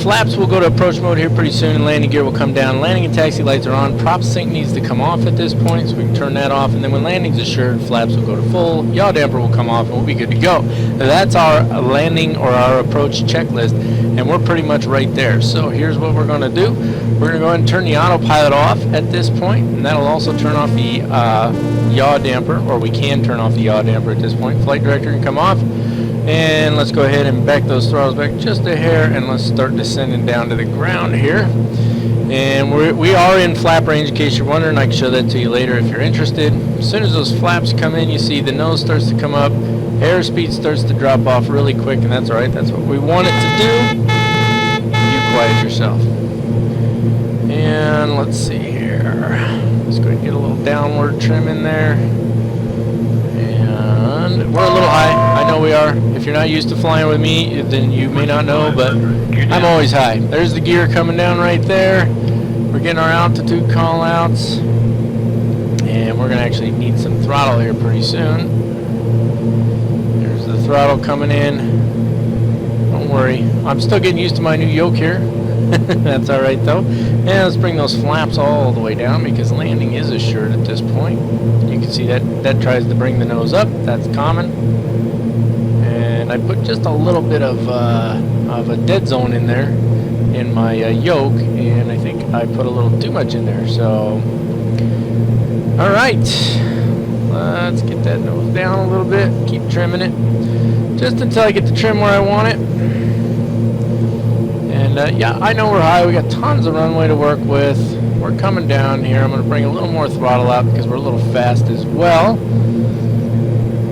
Speaker 2: Flaps will go to approach mode here pretty soon, and landing gear will come down. Landing and taxi lights are on. Prop sync needs to come off at this point, so we can turn that off. And then when landing's assured, flaps will go to full. Yaw damper will come off, and we'll be good to go. Now, that's our landing or our approach checklist, and we're pretty much right there. So here's what we're going to do. We're going to go ahead and turn the autopilot off at this point, and that'll also turn off the yaw damper, or we can turn off the yaw damper at this point. Flight director can come off. And let's go ahead and back those throttles back just a hair, and let's start descending down to the ground here. And we are in flap range, in case you're wondering. I can show that to you later if you're interested. As soon as those flaps come in, you see the nose starts to come up, airspeed starts to drop off really quick, and that's all right. That's what we want it to do. You quiet yourself. And let's see here. Let's go ahead and get a little downward trim in there. And we're a little high. I know we are. If you're not used to flying with me, then you may not know, but I'm always high. There's the gear coming down right there. We're getting our altitude call outs. And we're going to actually need some throttle here pretty soon. There's the throttle coming in. Don't worry. I'm still getting used to my new yoke here. That's all right, though. And let's bring those flaps all the way down because landing is assured at this point. You can see that tries to bring the nose up. That's common. And I put just a little bit of a dead zone in there in my yoke, and I think I put a little too much in there. So, all right. Let's get that nose down a little bit. Keep trimming it just until I get the trim where I want it. And yeah, I know we're high. We got tons of runway to work with. We're coming down here. I'm going to bring a little more throttle out because we're a little fast as well.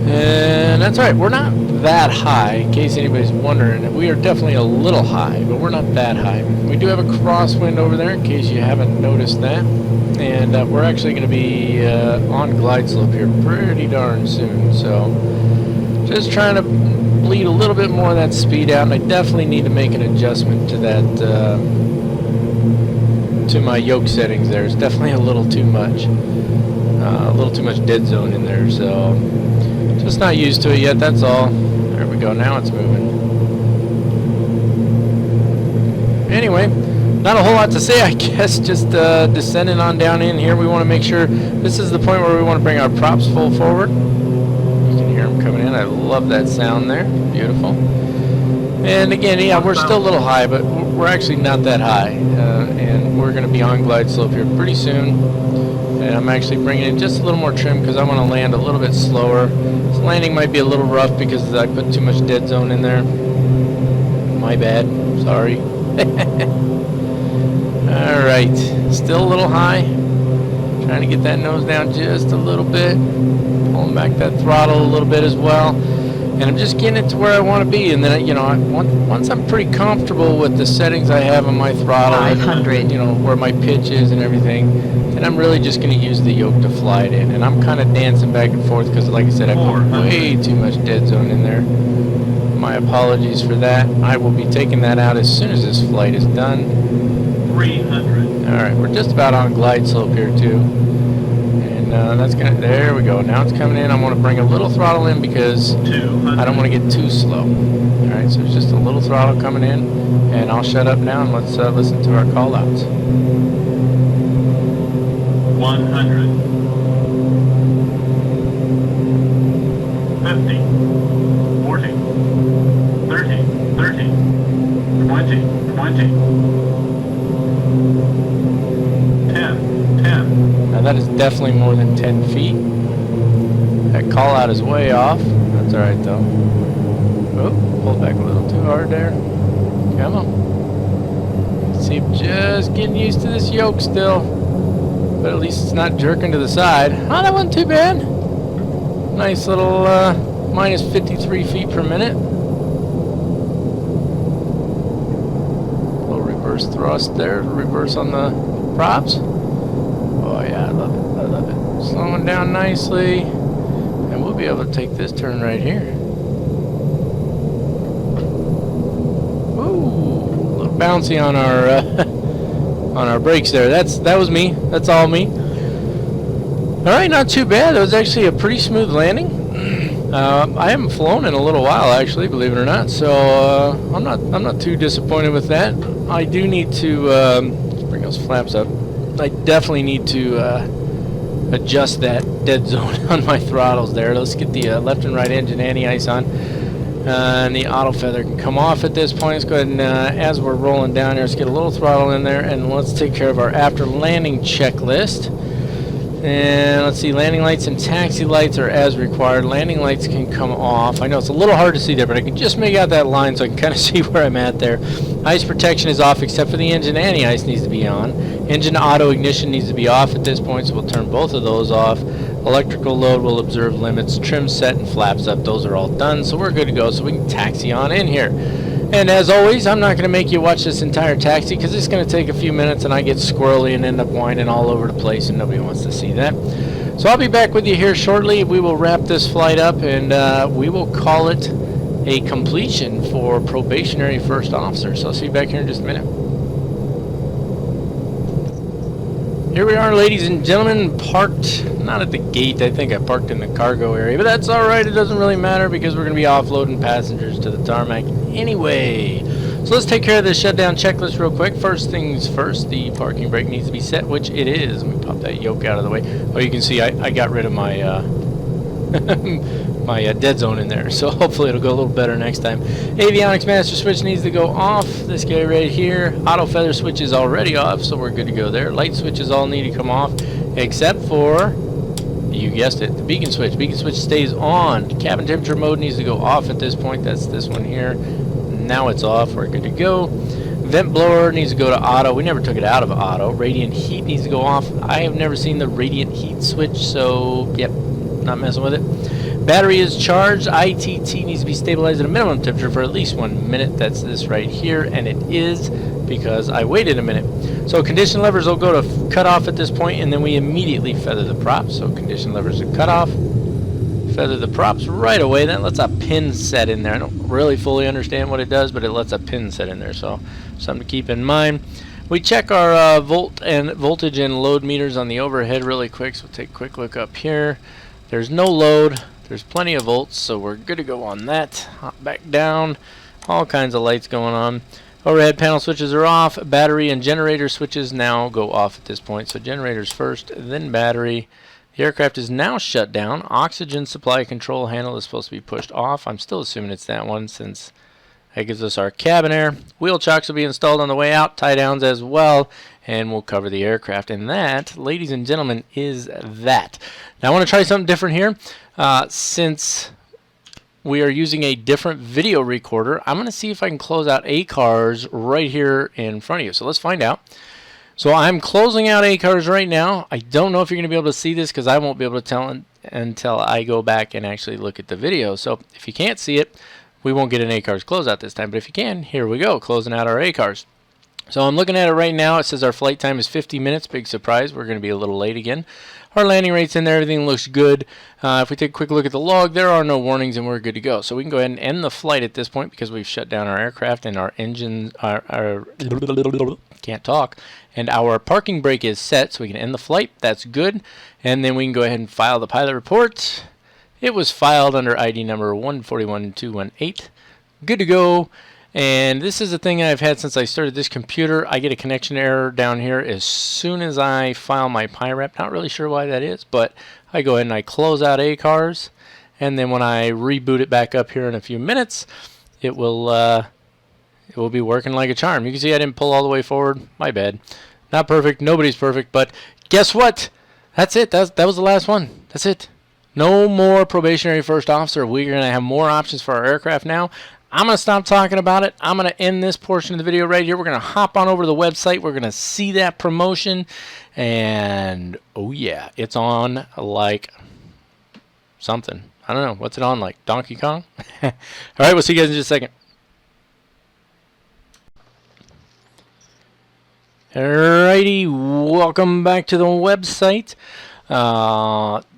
Speaker 2: And that's all right. We're not that high, in case anybody's wondering. We are definitely a little high, but we're not that high. We do have a crosswind over there, in case you haven't noticed that. And we're actually going to be on glide slope here pretty darn soon. So just trying to bleed a little bit more of that speed out, and I definitely need to make an adjustment to that, to my yoke settings there. It's definitely a little too much dead zone in there, so just not used to it yet, that's all. There we go, now it's moving. Anyway, not a whole lot to say, I guess, just descending on down in here. We want to make sure this is the point where we want to bring our props full forward. Coming in. I love that sound there. Beautiful. And again, yeah, we're still a little high, but we're actually not that high. And we're going to be on glide slope here pretty soon. And I'm actually bringing in just a little more trim because I want to land a little bit slower. This landing might be a little rough because I put too much dead zone in there. My bad. Sorry. Alright. Still a little high. Trying to get that nose down just a little bit. Pulling back that throttle a little bit as well. and I'm just getting it to where I want to be. And then, you know, once I'm pretty comfortable with the settings I have on my throttle, 500, you know, where my pitch is and everything, then I'm really just going to use the yoke to fly it in. And I'm kind of dancing back and forth because, like I said, I put way too much dead zone in there. My apologies for that. I will be taking that out as soon as this flight is done.
Speaker 3: 300.
Speaker 2: All right, we're just about on glide slope here too. That's gonna, there we go. Now it's coming in. I want to bring a little throttle in because I don't want to get too slow. All right, so it's just a little throttle coming in, and I'll shut up now and let's listen to our call outs.
Speaker 3: 100. 50. 40. 30. 30. 20. 20. 10. 10.
Speaker 2: Now that is definitely more than 10 feet. That call out is way off. That's alright though. Oh, pulled back a little too hard there. Come on. See, I'm just getting used to this yoke still. But at least it's not jerking to the side. Oh, that wasn't too bad. Nice little minus 53 feet per minute. Little reverse thrust there. Reverse on the props. Oh yeah, I love it. I love it. Slowing down nicely, and we'll be able to take this turn right here. Ooh, a little bouncy on our on our brakes there. That was me. That's all me. All right, not too bad. That was actually a pretty smooth landing. I haven't flown in a little while, actually, believe it or not. So I'm not too disappointed with that. I do need to let's bring those flaps up. I definitely need to adjust that dead zone on my throttles there. Let's get the left and right engine anti-ice on. And the auto feather can come off at this point. Let's go ahead and, as we're rolling down here, let's get a little throttle in there, and let's take care of our after landing checklist. And let's see, landing lights and taxi lights are as required. Landing lights can come off. I know it's a little hard to see there, but I can just make out that line so I can kind of see where I'm at there. Ice protection is off except for the engine anti-ice needs to be on. Engine auto ignition needs to be off at this point, so we'll turn both of those off. Electrical load will observe limits. Trim set and flaps up, those are all done, so we're good to go, so we can taxi on in here. And as always, I'm not going to make you watch this entire taxi because it's going to take a few minutes and I get squirrely and end up whining all over the place and nobody wants to see that. So I'll be back with you here shortly. We will wrap this flight up and we will call it a completion for Probationary First Officer. So I'll see you back here in just a minute. Here we are, ladies and gentlemen, parked, not at the gate, I think I parked in the cargo area, but that's alright, it doesn't really matter because we're going to be offloading passengers to the tarmac anyway. So let's take care of this shutdown checklist real quick. First things first, the parking brake needs to be set, which it is. Let me pop that yoke out of the way. Oh, you can see I got rid of my my dead zone in there, so hopefully it'll go a little better next time. Avionics master switch needs to go off. This guy right here. Auto feather switch is already off, so we're good to go there. Light switches all need to come off, except for, you guessed it, the beacon switch. Beacon switch stays on. Cabin temperature mode needs to go off at this point. That's this one here. Now it's off. We're good to go. Vent blower needs to go to auto. We never took it out of auto. Radiant heat needs to go off. I have never seen the radiant heat switch, so yep, not messing with it. Battery is charged. ITT needs to be stabilized at a minimum temperature for at least 1 minute. That's this right here, and it is because I waited a minute. So condition levers will go to cut off at this point, and then we immediately feather the props. So condition levers are cut off. Feather the props right away. That lets a pin set in there. I don't really fully understand what it does, but it lets a pin set in there, so something to keep in mind. We check our voltage and load meters on the overhead really quick, so we'll take a quick look up here. There's no load. There's plenty of volts, so we're good to go on that. Hop back down. All kinds of lights going on. Overhead panel switches are off. Battery and generator switches now go off at this point. So generators first, then battery. The aircraft is now shut down. Oxygen supply control handle is supposed to be pushed off. I'm still assuming it's that one since that gives us our cabin air. Wheel chocks will be installed on the way out. Tie downs as well. And we'll cover the aircraft. And that, ladies and gentlemen, is that. Now I want to try something different here. Since we are using a different video recorder, I'm going to see if I can close out ACARS right here in front of you. So let's find out. So I'm closing out ACARS right now. I don't know if you're going to be able to see this because I won't be able to tell until I go back and actually look at the video. So if you can't see it, we won't get an ACARS closeout this time. But if you can, here we go, closing out our ACARS. So I'm looking at it right now. It says our flight time is 50 minutes. Big surprise. We're going to be a little late again. Our landing rate's in there. Everything looks good. If we take a quick look at the log, there are no warnings and we're good to go. So we can go ahead and end the flight at this point because we've shut down our aircraft and our engine, can't talk, and our parking brake is set, so we can end the flight. That's good. And then we can go ahead and file the pilot report. It was filed under ID number 141218. Good to go. And this is a thing I've had since I started this computer. I get a connection error down here as soon as I file my PIREP. Not really sure why that is, but I go ahead and I close out ACARS, and then when I reboot it back up here in a few minutes, it will be working like a charm. You can see I didn't pull all the way forward. My bad. Not perfect. Nobody's perfect, but guess what? That's it. That was the last one. That's it. No more probationary first officer. We're going to have more options for our aircraft now. I'm going to stop talking about it. I'm going to end this portion of the video right here. We're going to hop on over to the website. We're going to see that promotion. And, oh yeah, it's on like something. I don't know. What's it on like? Donkey Kong? All right, we'll see you guys in just a second. Alrighty, welcome back to the website.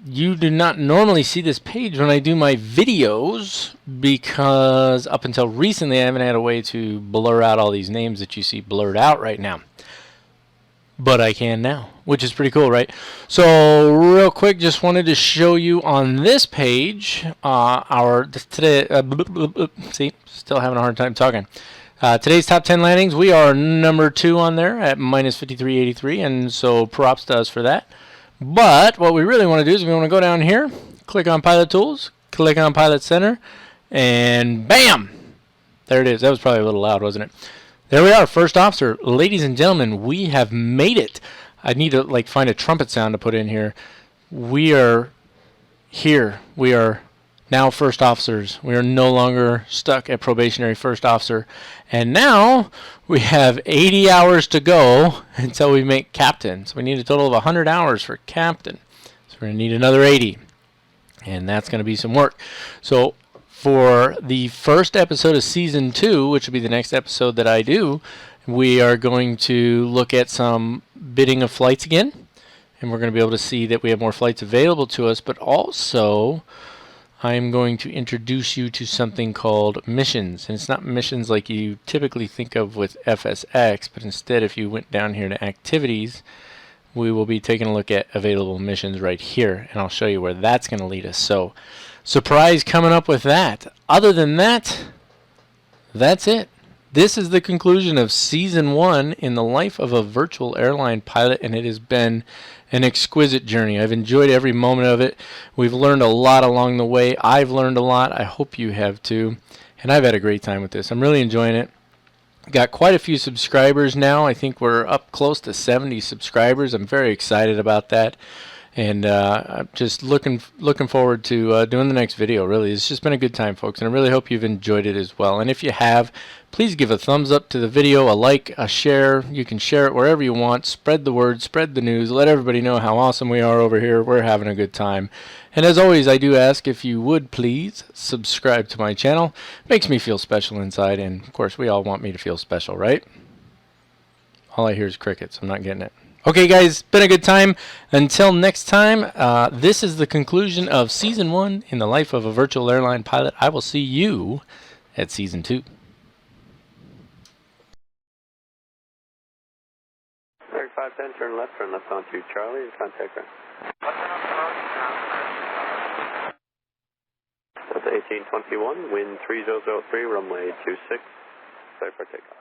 Speaker 2: You do not normally see this page when I do my videos because up until recently I haven't had a way to blur out all these names that you see blurred out right now. But I can now, which is pretty cool, right? So real quick, just wanted to show you on this page see, still having a hard time talking. Today's top 10 landings, we are number 2 on there at minus 53.83, and so props to us for that. But what we really want to do is we want to go down here, click on Pilot Tools, click on Pilot Center, and bam! There it is. That was probably a little loud, wasn't it? There we are, first officer. Ladies and gentlemen, we have made it. I need to like find a trumpet sound to put in here. We are here. We are now first officers. We are no longer stuck at probationary first officer. And now we have 80 hours to go until we make captain. So we need a total of 100 hours for captain. So we're going to need another 80. And that's going to be some work. So for the first episode of season 2, which will be the next episode that I do, we are going to look at some bidding of flights again. And we're going to be able to see that we have more flights available to us, but also I'm going to introduce you to something called missions. And it's not missions like you typically think of with FSX, but instead if you went down here to activities, we will be taking a look at available missions right here. And I'll show you where that's going to lead us. So, surprise coming up with that. Other than that, that's it. This is the conclusion of Season 1 in the life of a virtual airline pilot, and it has been an exquisite journey. I've enjoyed every moment of it. We've learned a lot along the way. I've learned a lot. I hope you have too. And I've had a great time with this. I'm really enjoying it. Got quite a few subscribers now. I think we're up close to 70 subscribers. I'm very excited about that. And I'm just looking forward to doing the next video, really. It's just been a good time, folks, and I really hope you've enjoyed it as well. And if you have, please give a thumbs up to the video, a like, a share. You can share it wherever you want. Spread the word, spread the news. Let everybody know how awesome we are over here. We're having a good time. And as always, I do ask if you would please subscribe to my channel. Makes me feel special inside, and of course, we all want me to feel special, right? All I hear is crickets. I'm not getting it. Okay, guys, been a good time. Until next time, this is the conclusion of Season 1 in the life of a virtual airline pilot. I will see you at Season 2.
Speaker 1: Eric 510, turn left onto Charlie, and contact her. Delta 1821, wind 3003, runway 26, clear for takeoff.